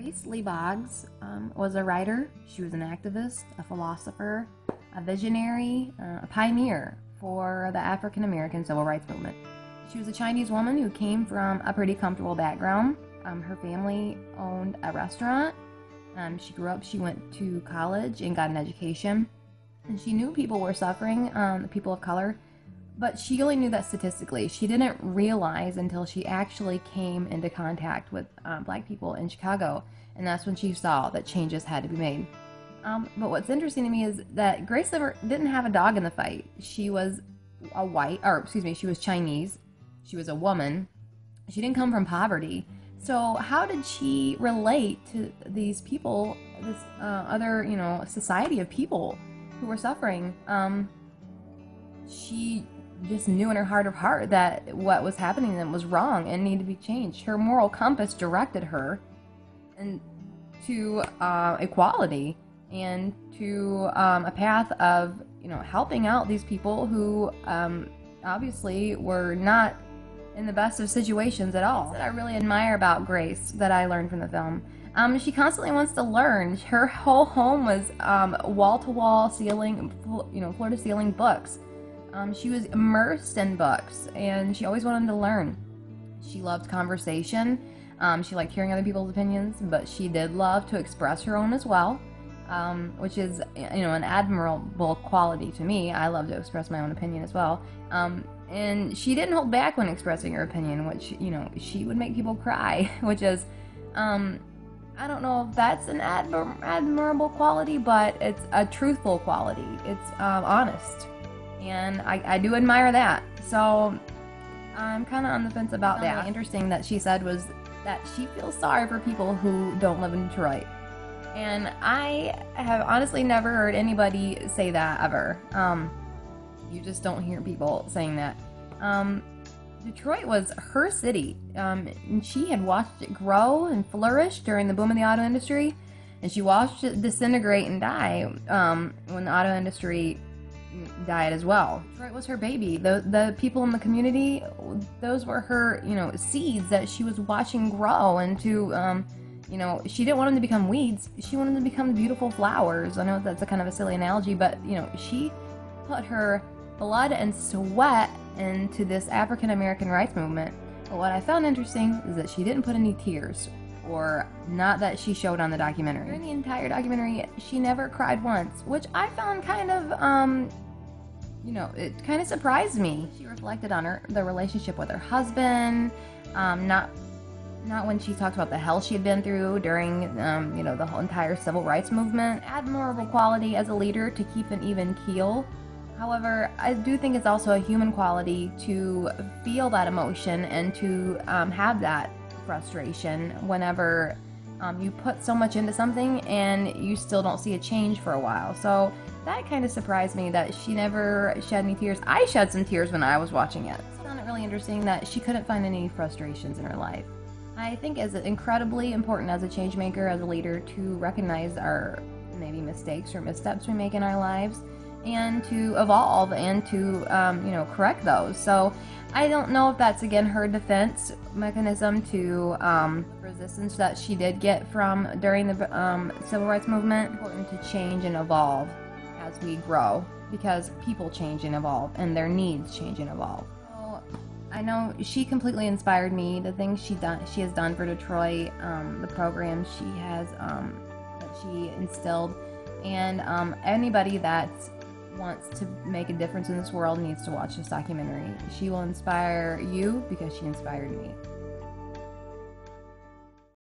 Grace Lee Boggs was a writer. She was an activist, a philosopher, a visionary, a pioneer for the African American civil rights movement. She was a Chinese woman who came from a pretty comfortable background. Her family owned a restaurant. She grew up, she went to college and got an education. And she knew people were suffering, the people of color, but she only knew that statistically. She didn't realize until she actually came into contact with black people in Chicago, and that's when she saw that changes had to be made. But what's interesting to me is that Grace Liver didn't have a dog in the fight. She was she was Chinese. She was a woman. She didn't come from poverty. So how did she relate to these people, this other, society of people who were suffering? She just knew in her heart of heart that what was happening to them was wrong and needed to be changed. Her moral compass directed her to equality and to a path of helping out these people who obviously were not in the best of situations at all. That I really admire about Grace that I learned from the film. She constantly wants to learn. Her whole home was wall-to-wall ceiling, floor-to-ceiling books. She was immersed in books, and she always wanted to learn. She loved conversation. She liked hearing other people's opinions, but she did love to express her own as well, which is, an admirable quality to me. I love to express my own opinion as well. And she didn't hold back when expressing her opinion, which, she would make people cry, which is, I don't know if that's an admirable quality, but it's a truthful quality. It's honest. And I do admire that. So I'm kind of on the fence about that. Really interesting that she said was that she feels sorry for people who don't live in Detroit. And I have honestly never heard anybody say that ever. You just don't hear people saying that. Detroit was her city, and she had watched it grow and flourish during the boom of the auto industry, and she watched it disintegrate and die when the auto industry died as well. Detroit was her baby. The people in the community, those were her, seeds that she was watching grow into, she didn't want them to become weeds. She wanted them to become beautiful flowers. I know that's a kind of a silly analogy, but, she put her blood and sweat into this African American rights movement. But what I found interesting is that she didn't put any tears, or not that she showed on the documentary. During the entire documentary, she never cried once, which I found kind of, it kind of surprised me. She reflected on the relationship with her husband, not when she talked about the hell she had been through during, the whole entire civil rights movement. Admirable quality as a leader to keep an even keel. However, I do think it's also a human quality to feel that emotion and to have that frustration whenever you put so much into something and you still don't see a change for a while. So that kind of surprised me that she never shed any tears. I shed some tears when I was watching it. I found it really interesting that she couldn't find any frustrations in her life. I think it's incredibly important as a change maker, as a leader, to recognize our maybe mistakes or missteps we make in our lives, and to evolve and to, correct those. So I don't know if that's, again, her defense mechanism to resistance that she did get from during the civil rights movement. It's important to change and evolve as we grow, because people change and evolve, and their needs change and evolve. So I know she completely inspired me. The things she has done for Detroit, the programs she has that she instilled, and anybody that wants to make a difference in this world needs to watch this documentary. She will inspire you because she inspired me.